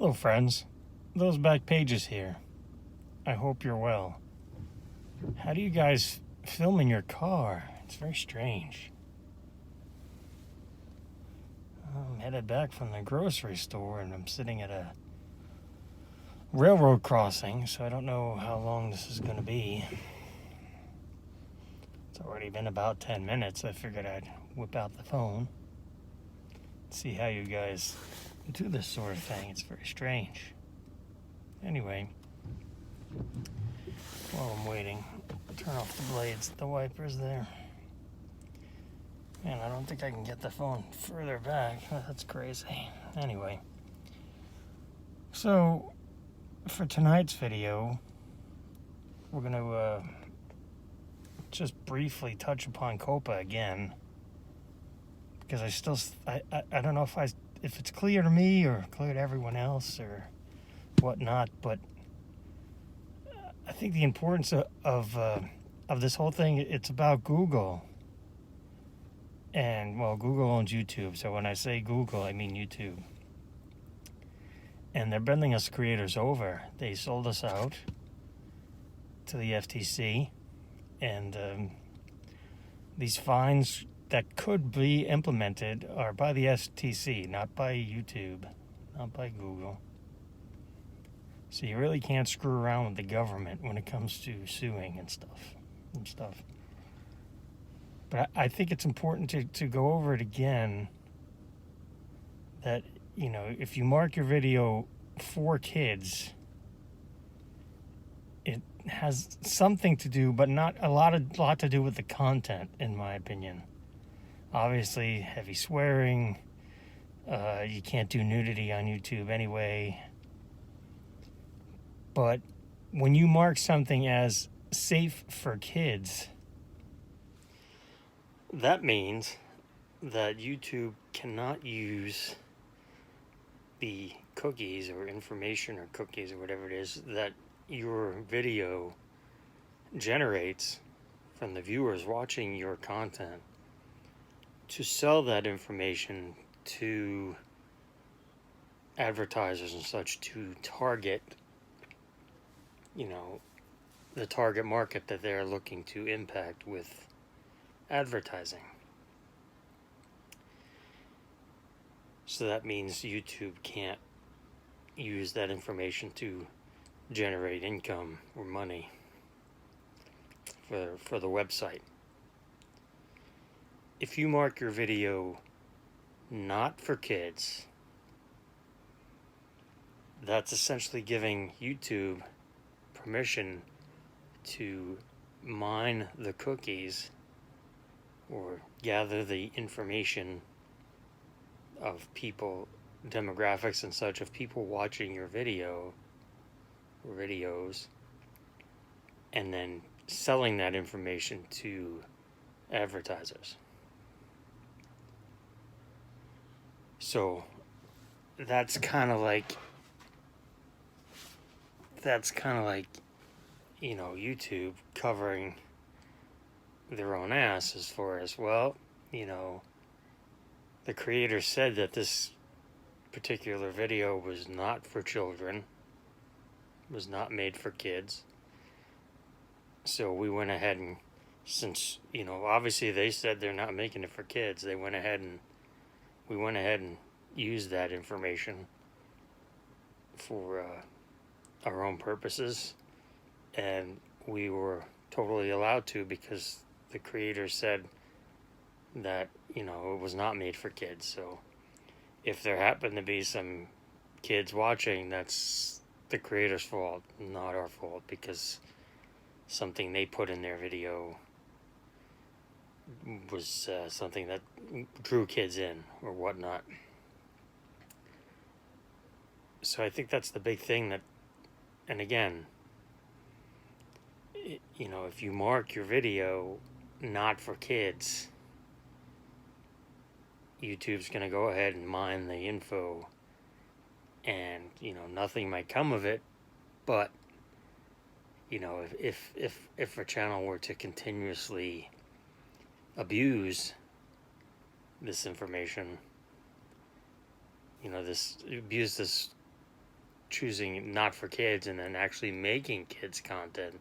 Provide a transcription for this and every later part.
Hello friends, those back pages here. I hope you're well. How do you guys film in your car? It's very strange. I'm headed back from the grocery store and I'm sitting at a railroad crossing, so I don't know how long this is going to be. It's already been about 10 minutes. I figured I'd whip out the phone, see how you guys do this sort of thing. It's very strange. Anyway, while I'm waiting, turn off the blades, the wipers there. Man, I don't think I can get the phone further back. That's crazy. Anyway, so for tonight's video, we're going to just briefly touch upon COPPA again, because I don't know if it's clear to me or clear to everyone else or whatnot, but I think the importance of this whole thing, it's about Google. And, well, Google owns YouTube, so when I say Google, I mean YouTube. And they're bending us creators over. They sold us out to the FTC, and these fines that could be implemented are by the FTC, not by YouTube, not by Google. So you really can't screw around with the government when it comes to suing and stuff. But I think it's important to go over it again, that, you know, if you mark your video for kids, it has something to do, but not a lot to do with the content, in my opinion. Obviously, heavy swearing, you can't do nudity on YouTube anyway. But when you mark something as safe for kids, that means that YouTube cannot use the cookies or information or cookies or whatever it is that your video generates from the viewers watching your content to sell that information to advertisers and such, to target, you know, the target market that they're looking to impact with advertising. So that means YouTube can't use that information to generate income or money for the website. If you mark your video not for kids, that's essentially giving YouTube permission to mine the cookies or gather the information of people, demographics and such, of people watching your video or videos, and then selling that information to advertisers. So that's kind of like, you know, YouTube covering their own ass as far as, well, you know, the creator said that this particular video was not for children, was not made for kids. So we went ahead and, since, you know, obviously they said they're not making it for kids, we went ahead and used that information for our own purposes, and we were totally allowed to, because the creator said that, you know, it was not made for kids. So if there happened to be some kids watching, that's the creator's fault, not our fault, because something they put in their video was something that drew kids in or whatnot. So I think that's the big thing, that, and again, you know, if you mark your video not for kids, YouTube's going to go ahead and mine the info, and, you know, nothing might come of it. But, you know, if a channel were to continuously abuse this information, you know, abuse this choosing not for kids and then actually making kids content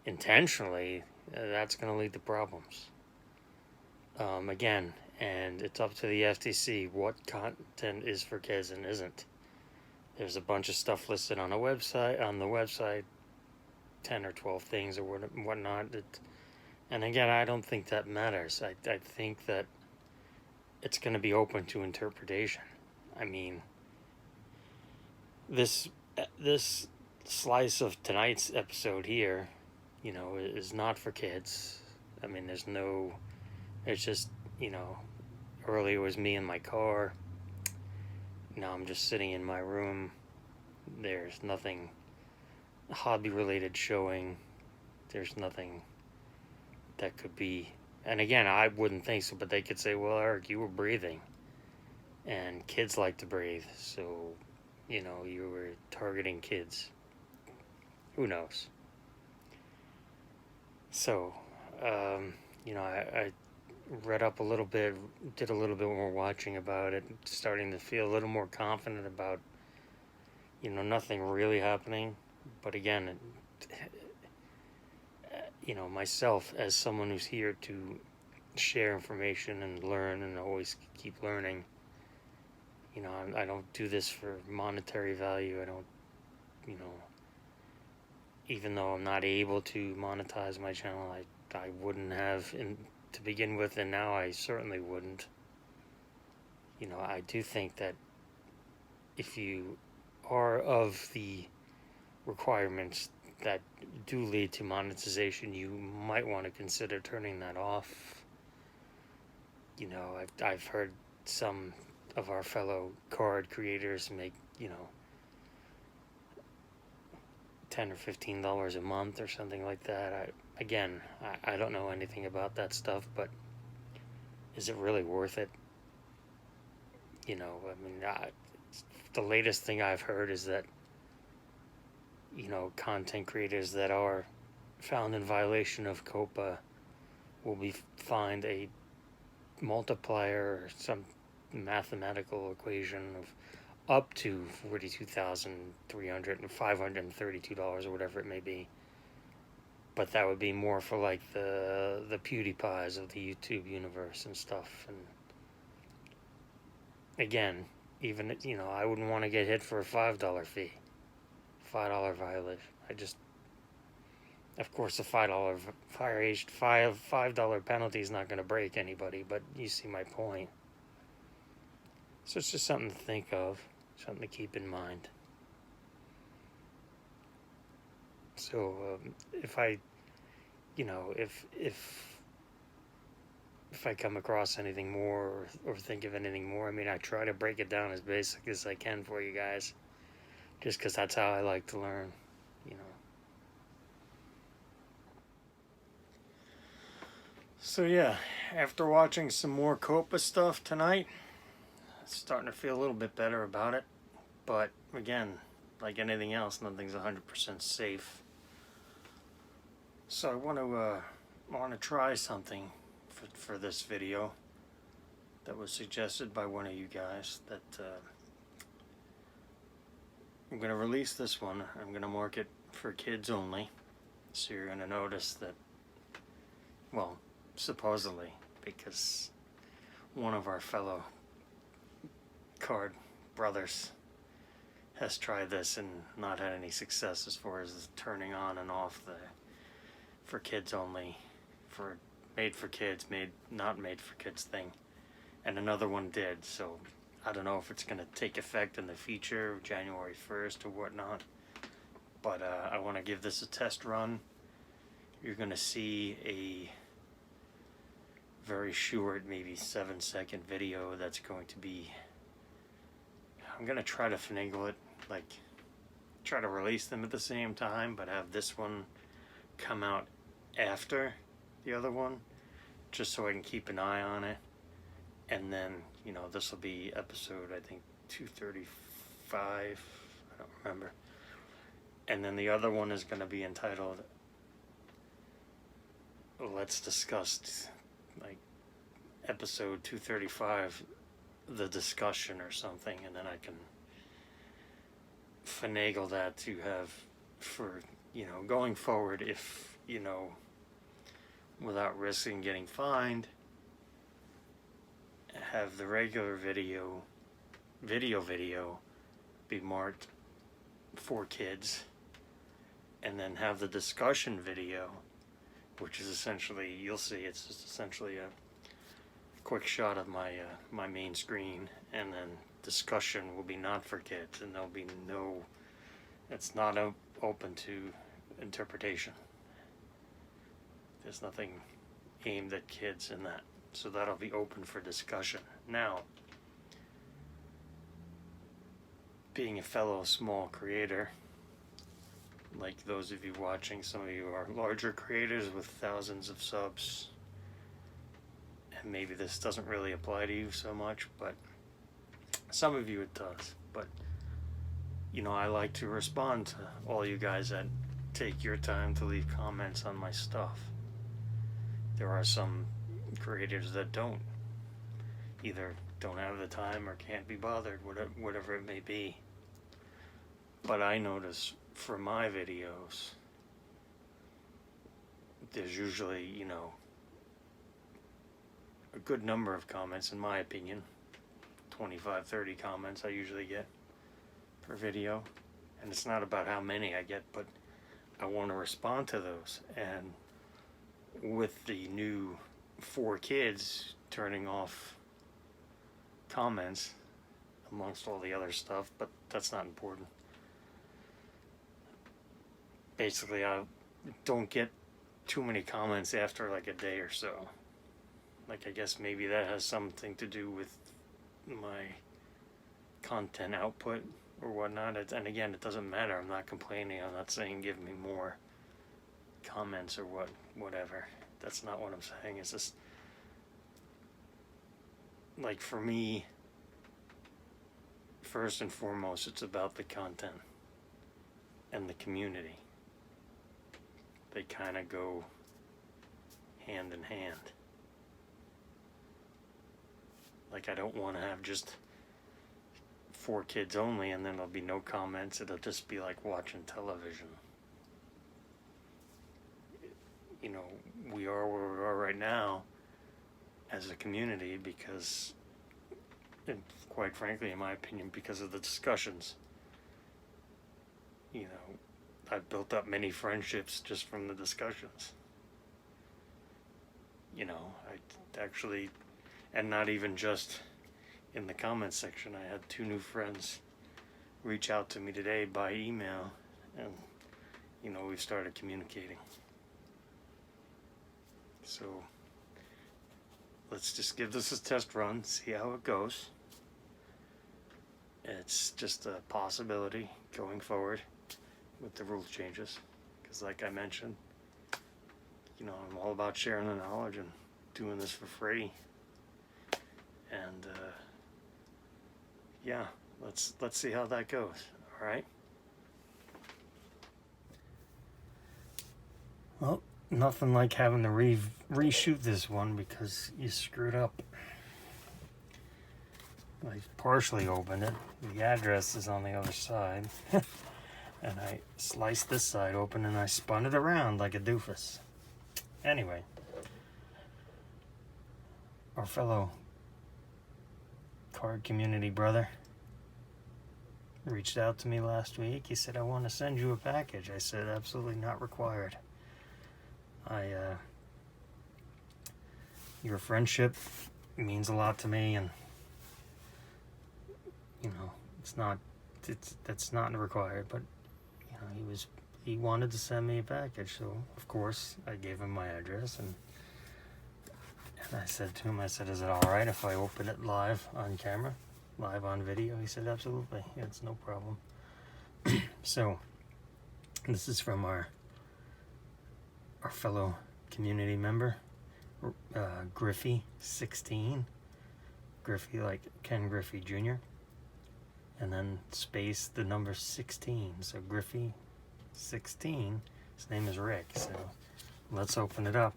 intentionally, that's going to lead to problems. Again, and it's up to the FTC what content is for kids and isn't. There's a bunch of stuff listed on the website, 10 or 12 things or whatnot. And again, I don't think that matters. I think that it's going to be open to interpretation. I mean, this slice of tonight's episode here, is not for kids. I mean, it's just, earlier it was me in my car. Now I'm just sitting in my room. There's nothing hobby related showing. There's nothing that could be, and again, I wouldn't think so, but they could say, well, Eric, you were breathing and kids like to breathe, so you were targeting kids. Who knows? So I read up a little bit, did a little bit more watching about it, starting to feel a little more confident about nothing really happening. But again, myself as someone who's here to share information and learn and always keep learning, I don't do this for monetary value. I don't, even though I'm not able to monetize my channel, I wouldn't have to begin with, and now I certainly wouldn't. I do think that if you are of the requirements that do lead to monetization, you might want to consider turning that off. I've heard some of our fellow card creators make, $10 or $15 a month or something like that. I don't know anything about that stuff, but is it really worth it? The latest thing I've heard is that content creators that are found in violation of COPPA will be fined a multiplier or some mathematical equation of up to $42,300 and $532 or whatever it may be. But that would be more for like the PewDiePies of the YouTube universe and stuff. And again, even I wouldn't want to get hit for a $5 fee. $5 violation. Of course, a $5 penalty is not going to break anybody, but you see my point. So it's just something to think of, something to keep in mind. So if I come across anything more or think of anything more, I try to break it down as basic as I can for you guys. Just because that's how I like to learn, So yeah, after watching some more COPPA stuff tonight, it's starting to feel a little bit better about it. But again, like anything else, nothing's 100% safe. So I want to try something for this video that was suggested by one of you guys. That I'm going to release this one. I'm going to mark it for kids only. So you're going to notice that, well, supposedly, because one of our fellow card brothers has tried this and not had any success as far as turning on and off the for kids only, for made for kids, not made for kids thing. And another one did, so I don't know if it's going to take effect in the future, January 1st or whatnot. But I want to give this a test run. You're going to see a very short, maybe 7-second video that's going to be, I'm going to try to finagle it, like try to release them at the same time, but have this one come out after the other one, just so I can keep an eye on it. And then, this will be episode, I think, 235, I don't remember. And then the other one is going to be entitled, let's discuss, like, episode 235, the discussion or something, and then I can finagle that to have for, going forward, if, without risking getting fined, have the regular video be marked for kids, and then have the discussion video, which is essentially, you'll see, it's just essentially a quick shot of my main screen, and then discussion will be not for kids, and there'll be it's not open to interpretation. There's nothing aimed at kids in that, so that'll be open for discussion. Now, being a fellow small creator, like those of you watching, some of you are larger creators with thousands of subs, and maybe this doesn't really apply to you so much, but some of you it does. But I like to respond to all you guys that take your time to leave comments on my stuff. There are some creators that either don't have the time or can't be bothered, whatever it may be. But I notice for my videos, there's usually, a good number of comments, in my opinion. 25, 30 comments I usually get per video. And it's not about how many I get, but I want to respond to those. And with the new 4 kids turning off comments amongst all the other stuff, but that's not important. Basically, I don't get too many comments after like a day or so. Like, I guess maybe that has something to do with my content output or whatnot. And again, it doesn't matter. I'm not complaining. I'm not saying give me more comments or whatever. That's not what I'm saying. It's just, like, for me, first and foremost, it's about the content and the community. They kind of go hand in hand. Like, I don't want to have just 4 kids only and then there'll be no comments. It'll just be like watching television. We are where we are right now as a community because, and quite frankly, in my opinion, because of the discussions. I've built up many friendships just from the discussions. I actually, and not even just in the comments section, I had 2 new friends reach out to me today by email, and, we've started communicating. So, let's just give this a test run, see how it goes. It's just a possibility going forward with the rule changes, because like I mentioned, I'm all about sharing the knowledge and doing this for free. And yeah, let's see how that goes. All right. Well, nothing like having to reshoot this one because you screwed up. I partially opened it. The address is on the other side. And I sliced this side open and I spun it around like a doofus. Anyway, our fellow card community brother reached out to me last week. He said, I want to send you a package. I said, absolutely not required. Your friendship means a lot to me, and that's not required, but he wanted to send me a package, so of course I gave him my address, and I said to him, is it alright if I open it live on camera, live on video? He said, absolutely, yeah, it's no problem. So this is from our fellow community member, Griffey16, Griffey like Ken Griffey Jr., and then space the number 16. So Griffey 16, his name is Rick. So let's open it up.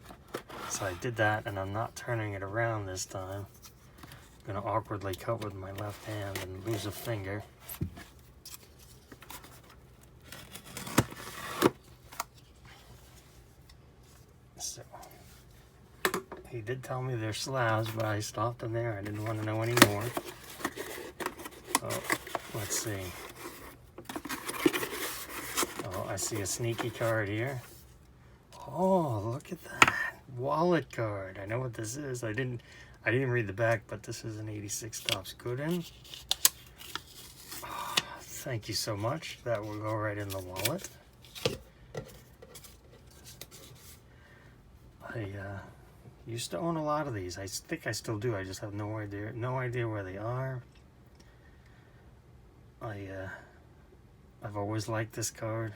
So I did that, and I'm not turning it around this time. I'm gonna awkwardly cut with my left hand and lose a finger. he did tell me they're slabs, but I stopped them there. I didn't want to know anymore. Oh, let's see. Oh, I see a sneaky card here. Oh, look at that. Wallet card. I know what this is. I didn't read the back, but this is an 86 Topps Gooden. Oh, thank you so much. That will go right in the wallet. I used to own a lot of these. I think I still do. I just have no idea where they are. I've always liked this card.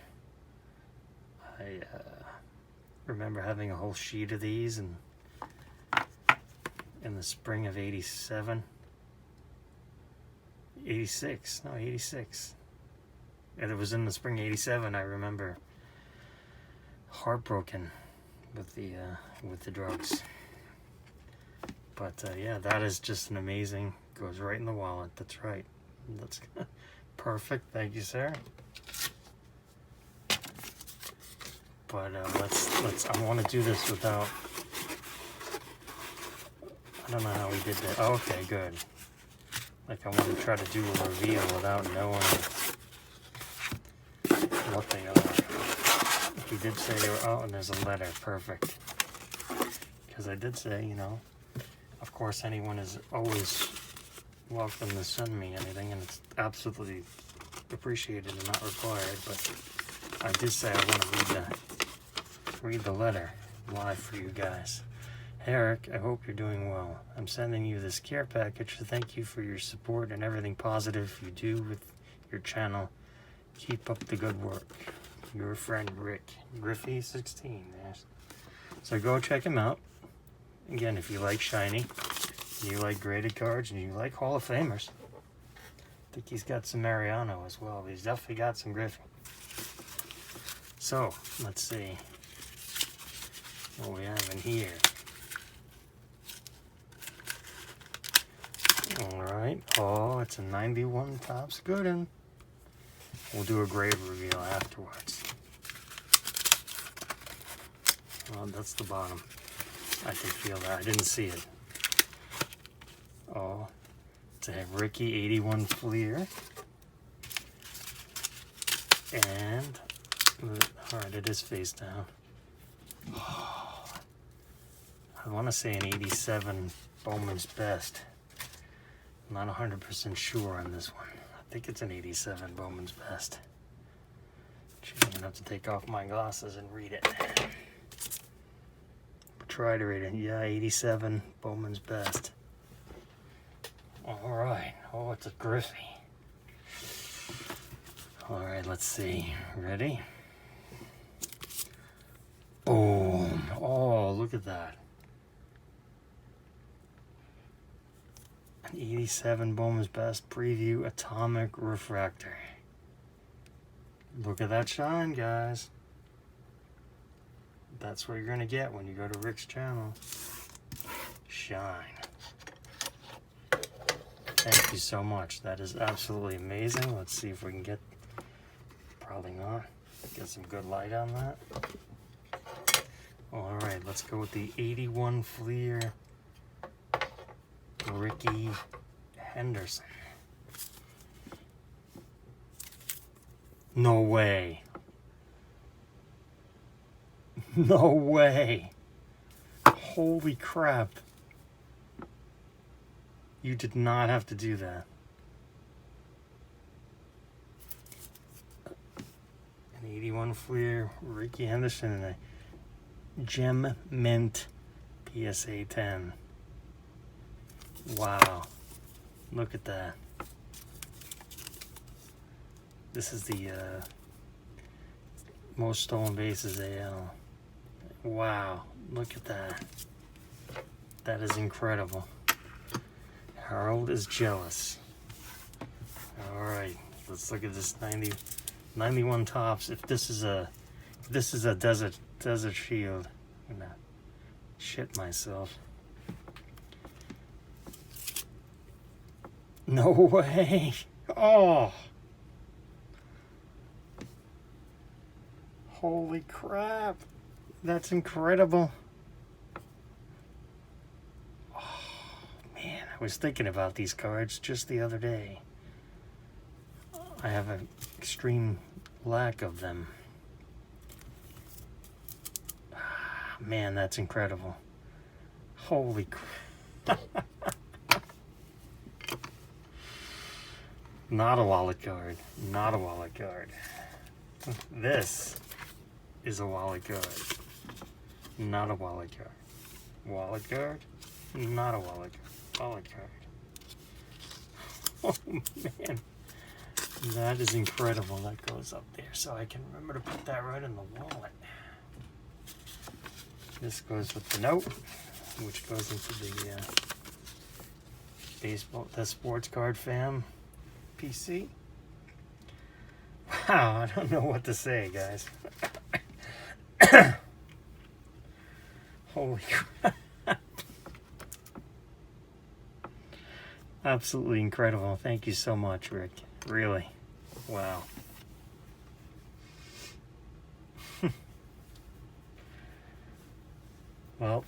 I remember having a whole sheet of these in the spring of 86. And it was in the spring 87. I remember heartbroken with the drugs. But yeah, that is just an amazing. Goes right in the wallet. That's right. That's perfect. Thank you, sir. But let's. I want to do this without. I don't know how we did that. Oh, okay, good. Like I want to try to do a reveal without knowing what they are. He did say they were. Oh, and there's a letter. Perfect. Because I did say, you know, of course, anyone is always welcome to send me anything, and it's absolutely appreciated and not required. But I did say I want to read the letter live for you guys. Hey Eric, I hope you're doing well. I'm sending you this care package to thank you for your support and everything positive you do with your channel. Keep up the good work. Your friend Rick, Griffey16. So go check him out. Again, if you like shiny, you like graded cards, and you like Hall of Famers. I think he's got some Mariano as well. But he's definitely got some Griffey. So let's see what we have in here. Alright, oh, it's a 91 Topps Gooden. We'll do a grade reveal afterwards. Oh, that's the bottom. I can feel that. I didn't see it. Oh, it's a Ricky 81 Fleer. And, alright, it is face down. Oh, I want to say an 87 Bowman's Best. I'm not 100% sure on this one. I think it's an 87 Bowman's Best. Gee, I'm going to have to take off my glasses and read it. Try to read it. Yeah, 87 Bowman's Best. Alright. Oh, it's a Griffey. Alright, let's see. Ready? Boom. Oh, look at that. An 87 Bowman's Best Preview Atomic Refractor. Look at that shine, guys. That's what you're going to get when you go to Rick's channel. Shine. Thank you so much. That is absolutely amazing. Let's see if we can get, probably not, get some good light on that. Alright, let's go with the 81 Fleer Ricky Henderson. No way. No way. Holy crap. You did not have to do that. An 81 Fleer Ricky Henderson and a Gem Mint PSA 10. Wow. Look at that. This is the most stolen bases AL. Wow. Look at that. That is incredible. Harold is jealous. Alright. Let's look at this 91 Topps. If this is a desert shield, I'm gonna shit myself. No way. Oh. Holy crap. That's incredible. I was thinking about these cards just the other day. I have an extreme lack of them. Man, that's incredible. Holy crap. Not a wallet card. Not a wallet card. This is a wallet card. Not a wallet card. Wallet card? Not a wallet card. Wallet card. Oh man. That is incredible. That goes up there so I can remember to put that right in the wallet. This goes with the note, which goes into the the sports card fam PC. Wow, I don't know what to say, guys. Holy crap. Absolutely incredible. Thank you so much, Rick. Really. Wow. Well,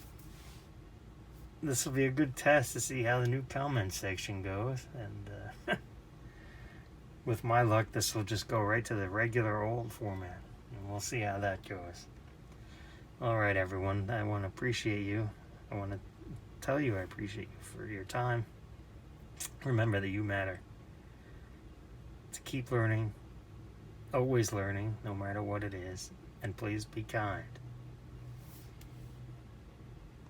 this will be a good test to see how the new comment section goes, and with my luck, this will just go right to the regular old format, and we'll see how that goes. Alright, everyone, I want to appreciate you. I want to tell you I appreciate you for your time. Remember that you matter. To keep learning, always learning, no matter what it is, and please be kind.